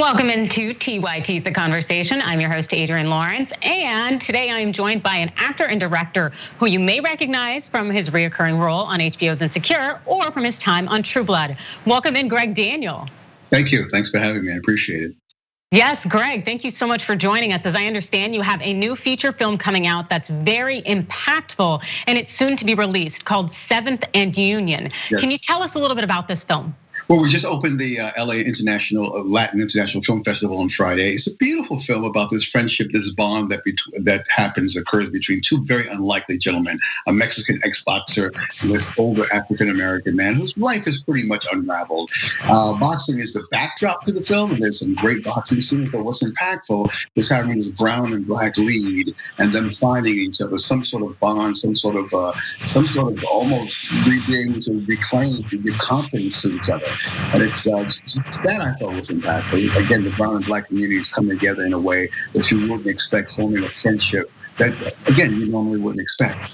Welcome into TYT's The Conversation. I'm your host, Adrienne Lawrence, and today I am joined by an actor and director who you may recognize from his reoccurring role on HBO's Insecure or from his time on True Blood. Welcome in, Greg Daniel. Thank you. Thanks for having me. I appreciate it. Yes, Greg, thank you so much for joining us. As I understand, you have a new feature film coming out that's very impactful, and it's soon to be released called Seventh and Union. Yes. Can you tell us a little bit about this film? Well, we just opened the LA Latin International Film Festival on Friday. It's a beautiful film about this friendship, this bond that occurs between two very unlikely gentlemen, a Mexican ex-boxer and this older African-American man whose life is pretty much unraveled. Boxing is the backdrop to the film, and there's some great boxing scenes, but what's impactful is having this brown and black lead and them finding each other, some sort of bond, some sort of almost being able to reclaim, to give confidence to each other. And it's that I thought was impactful. Again, the brown and black communities come together in a way that you wouldn't expect, forming a friendship that, again, you normally wouldn't expect.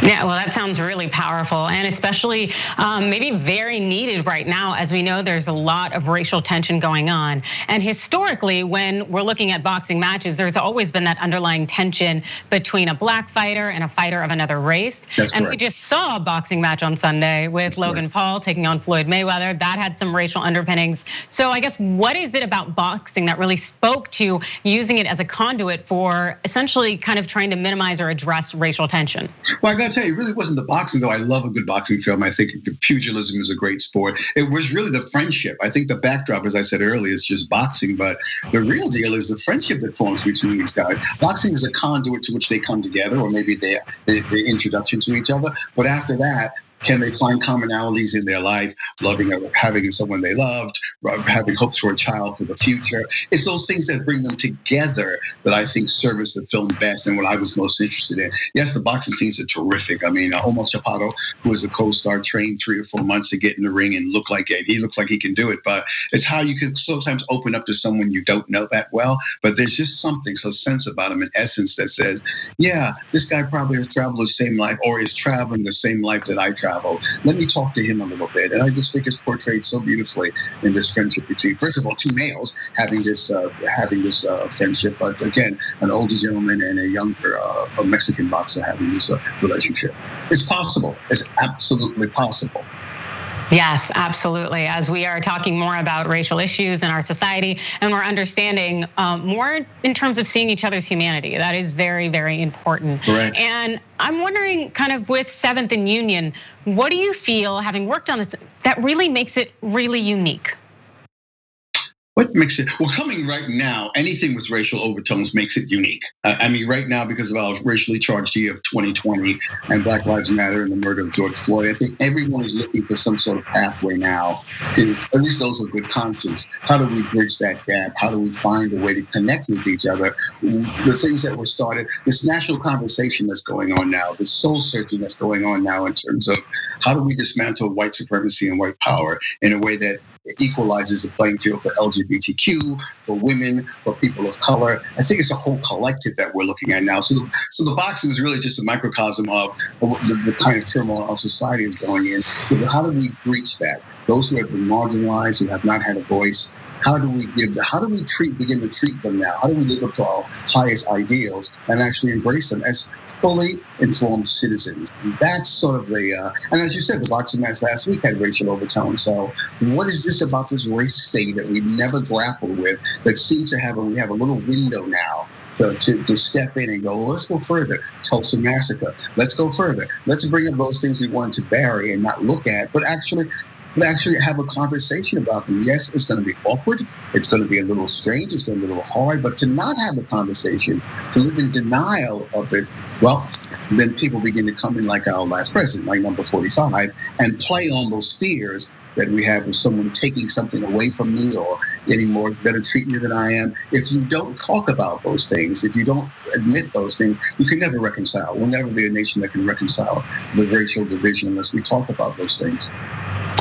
Yeah, well, that sounds really powerful, and especially maybe very needed right now, as we know there's a lot of racial tension going on. And historically, when we're looking at boxing matches, there's always been that underlying tension between a black fighter and a fighter of another race. That's and correct. We just saw a boxing match on Sunday with Logan Paul taking on Floyd Mayweather. That had some racial underpinnings. So I guess what is it about boxing that really spoke to using it as a conduit for essentially kind of trying to minimize or address racial tension? Well, I gotta tell you, it really wasn't the boxing, though. I love a good boxing film. I think the pugilism is a great sport. It was really the friendship. I think the backdrop, as I said earlier, is just boxing, but the real deal is the friendship that forms between these guys. Boxing is a conduit to which they come together, or maybe the introduction to each other. But after that, can they find commonalities in their life, loving or having someone they loved, having hopes for a child for the future? It's those things that bring them together that I think service the film best and what I was most interested in. Yes, the boxing scenes are terrific. I mean, Omar Chaparro, who is a co-star, trained 3 or 4 months to get in the ring and he looks like he can do it. But it's how you can sometimes open up to someone you don't know that well, but there's just something so sense about him in essence that says, yeah, this guy probably has traveled the same life or is traveling the same life that I travel. Let me talk to him a little bit. And I just think it's portrayed so beautifully in this friendship between, first of all, 2 males having this friendship, but again, an older gentleman and a younger a Mexican boxer having this relationship. It's possible. It's absolutely possible. Yes, absolutely. As we are talking more about racial issues in our society, and we're understanding more in terms of seeing each other's humanity. That is very, very important. Correct. And I'm wondering, kind of with Seventh and Union, what do you feel, having worked on this, that really makes it really unique? What makes it, well, coming right now, anything with racial overtones makes it unique. I mean, right now, because of our racially charged year of 2020 and Black Lives Matter and the murder of George Floyd, I think everyone is looking for some sort of pathway now, at least those of good conscience. How do we bridge that gap? How do we find a way to connect with each other? The things that were started, this national conversation that's going on now, this soul searching that's going on now in terms of how do we dismantle white supremacy and white power in a way that equalizes the playing field for LGBTQ, for women, for people of color. I think it's a whole collective that we're looking at now. So the boxing is really just a microcosm of the kind of turmoil our society is going in. But how do we breach that? Those who have been marginalized, who have not had a voice, how do we begin to treat them now? How do we live up to our highest ideals and actually embrace them as fully informed citizens? And that's sort of and as you said, the boxing match last week had racial overtones. So what is this about this race thing that we've never grappled with that seems to we have a little window now to step in and go, well, let's go further. Tulsa Massacre. Let's go further. Let's bring up those things we wanted to bury and not look at, but actually have a conversation about them. Yes, it's going to be awkward. It's going to be a little strange. It's going to be a little hard. But to not have the conversation, to live in denial of it, well, then people begin to come in like our last president, like number 45, and play on those fears that we have of someone taking something away from me or getting better treatment than I am. If you don't talk about those things, if you don't admit those things, you can never reconcile. We'll never be a nation that can reconcile the racial division unless we talk about those things.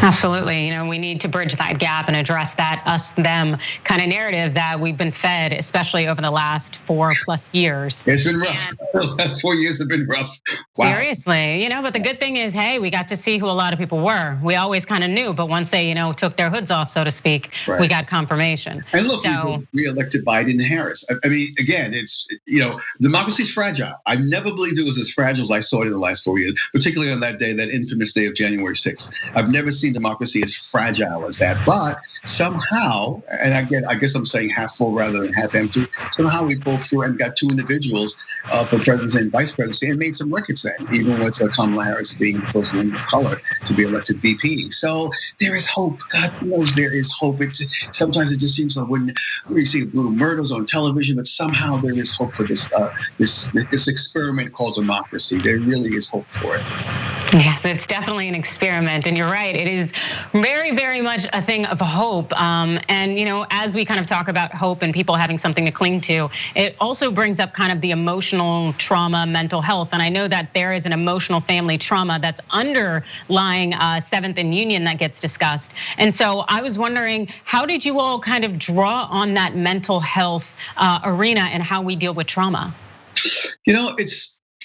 Absolutely. We need to bridge that gap and address that us them kind of narrative that we've been fed, especially over the last 4+ years. It's been rough. The last 4 years have been rough. Wow. Seriously, but the good thing is, hey, we got to see who a lot of people were. We always kind of knew, but once they, took their hoods off, so to speak, we got confirmation. And look, we elected Biden and Harris. I mean, again, it's, democracy's fragile. I never believed it was as fragile as I saw it in the last 4 years, particularly on that day, that infamous day of January 6th. I've never seen democracy as fragile as that. But somehow, and I guess I'm saying half full rather than half empty, somehow we pulled through and got two individuals for presidency and vice presidency and made some records then, even with Kamala Harris being the first woman of color to be elected VP. So there is hope. God knows there is hope. Sometimes it just seems like when we see brutal murders on television, but somehow there is hope for this experiment called democracy. There really is hope for it. Yes, it's definitely an experiment, and you're right. It is very, very much a thing of hope. And as we kind of talk about hope and people having something to cling to, it also brings up kind of the emotional trauma, mental health. And I know that there is an emotional family trauma that's underlying 7th and Union that gets discussed. And so I was wondering, how did you all kind of draw on that mental health arena and how we deal with trauma?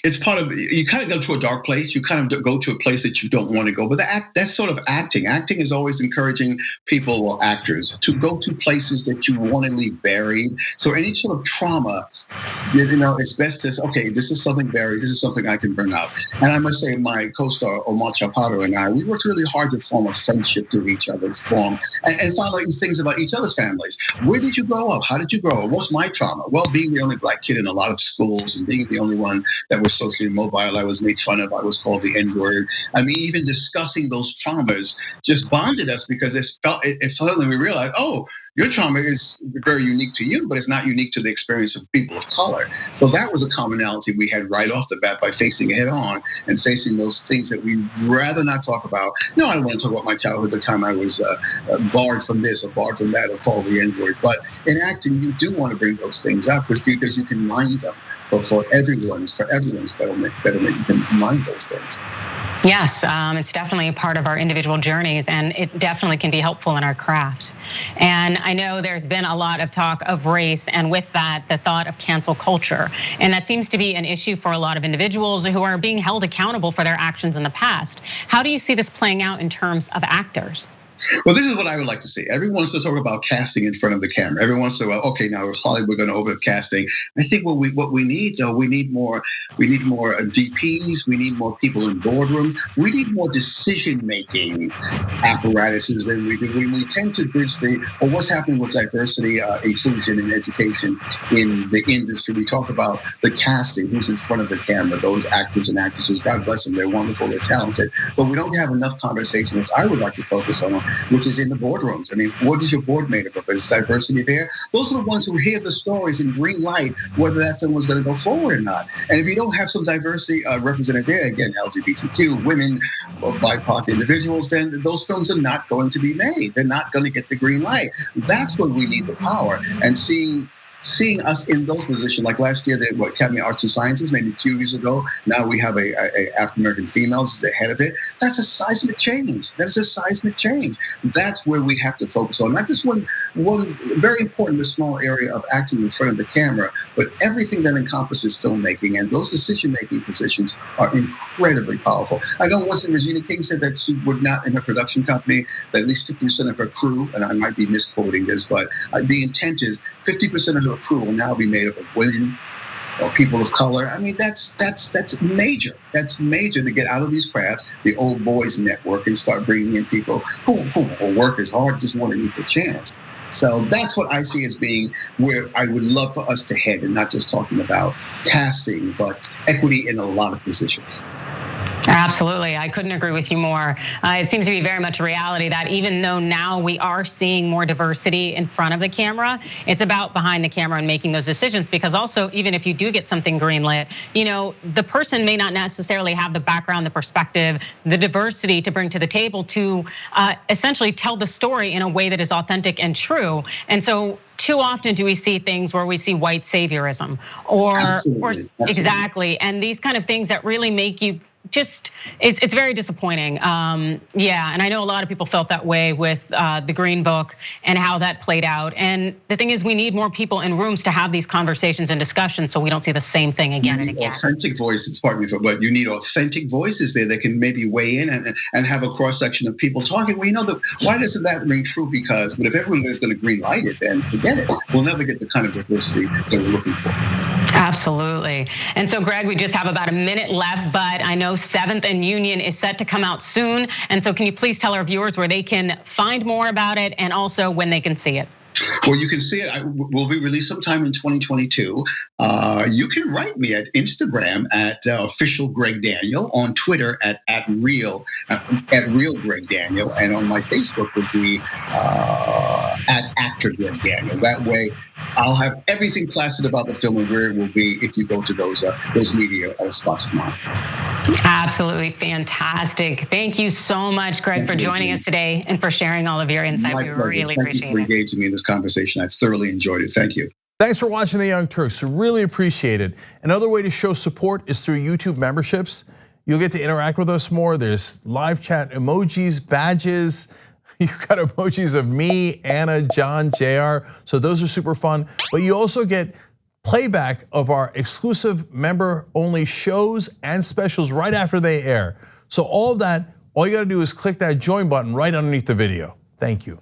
It's part of, you kind of go to a dark place. You kind of go to a place that you don't want to go. But that's sort of acting. Acting is always encouraging people, or actors, to go to places that you want to leave buried. So any sort of trauma, it's best to say, okay, this is something buried. This is something I can bring up. And I must say, my co-star Omar Chaparro and I, we worked really hard to form a friendship to each other, and find out these things about each other's families. Where did you grow up? How did you grow up? What's my trauma? Well, being the only Black kid in a lot of schools and being the only one that was socially immobile, I was made fun of, I was called the N-word. I mean, even discussing those traumas just bonded us, because suddenly we realized, oh, your trauma is very unique to you, but it's not unique to the experience of people of color. So that was a commonality we had right off the bat by facing it head on and facing those things that we'd rather not talk about. No, I don't want to talk about my childhood, the time I was barred from this or barred from that or called the N-word. But in acting, you do want to bring those things up because you can mind them. But for everyone's betterment, you can mind those things. Yes, it's definitely a part of our individual journeys, and it definitely can be helpful in our craft. And I know there's been a lot of talk of race, and with that, the thought of cancel culture. And that seems to be an issue for a lot of individuals who are being held accountable for their actions in the past. How do you see this playing out in terms of actors? Well, this is what I would like to see. Everyone wants to talk about casting in front of the camera. Everyone wants to, okay, now if Hollywood going to open up casting. I think what we need, though, we need more DPs. We need more people in boardrooms. We need more decision-making apparatuses than we do. We tend to bridge what's happening with diversity, inclusion, and education in the industry. We talk about the casting, who's in front of the camera, those actors and actresses. God bless them. They're wonderful. They're talented. But we don't have enough conversation, which I would like to focus on, which is in the boardrooms. I mean, what is your board made up of? Is diversity there? Those are the ones who hear the stories and green light whether that film was going to go forward or not. And if you don't have some diversity represented there, again, LGBTQ, women, or BIPOC individuals, then those films are not going to be made. They're not going to get the green light. That's when we need the power. And seeing us in those positions, like last year, the Academy of Arts and Sciences, maybe 2 years ago, now we have a African-American female as the head of it. That's a seismic change. That is a seismic change. That's where we have to focus on, not just one very important, small area of acting in front of the camera, but everything that encompasses filmmaking. And those decision-making positions are incredibly powerful. I know once Regina King said that she would not, in her production company, that at least 50% of her crew, and I might be misquoting this, but the intent is 50% of her crew will now be made up of women or people of color. I mean, that's major. That's major to get out of these crafts, the old boys network, and start bringing in people who will work as hard, just want an equal chance. So that's what I see as being where I would love for us to head, and not just talking about casting, but equity in a lot of positions. Absolutely, I couldn't agree with you more. It seems to be very much a reality that even though now we are seeing more diversity in front of the camera, it's about behind the camera and making those decisions. Because also, even if you do get something greenlit, the person may not necessarily have the background, the perspective, the diversity to bring to the table to essentially tell the story in a way that is authentic and true. And so too often do we see things where we see white saviorism or Absolutely. exactly, and these kind of things that really make you it's very disappointing. Yeah, and I know a lot of people felt that way with the Green Book and how that played out. And the thing is, we need more people in rooms to have these conversations and discussions so we don't see the same thing again and again. Authentic voices, pardon me, but you need authentic voices there that can maybe weigh in and have a cross section of people talking. Well, why doesn't that ring true? Because, but if everyone is going to green light it, then forget it. We'll never get the kind of diversity that we're looking for. Absolutely. And so, Greg, we just have about a minute left, but I know 7th and Union is set to come out soon. And so can you please tell our viewers where they can find more about it and also when they can see it? Well, you can see it. Will be released sometime in 2022. You can write me at Instagram at official Greg Daniel, on Twitter at real Greg Daniel, and on my Facebook would be at actor Greg Daniel. That way, I'll have everything plastered about the film and where it will be if you go to those media spots of mine. Absolutely fantastic. Thank you so much, Greg, for joining us today and for sharing all of your insight. We really appreciate it. Thank you for engaging me in this conversation. I thoroughly enjoyed it. Thank you. Thanks for watching The Young Turks. Really appreciate it. Another way to show support is through YouTube memberships. You'll get to interact with us more. There's live chat emojis, badges. You've got emojis of me, Anna, John, JR. So those are super fun. But you also get playback of our exclusive member-only shows and specials right after they air. So all of that, all you gotta do is click that join button right underneath the video. Thank you.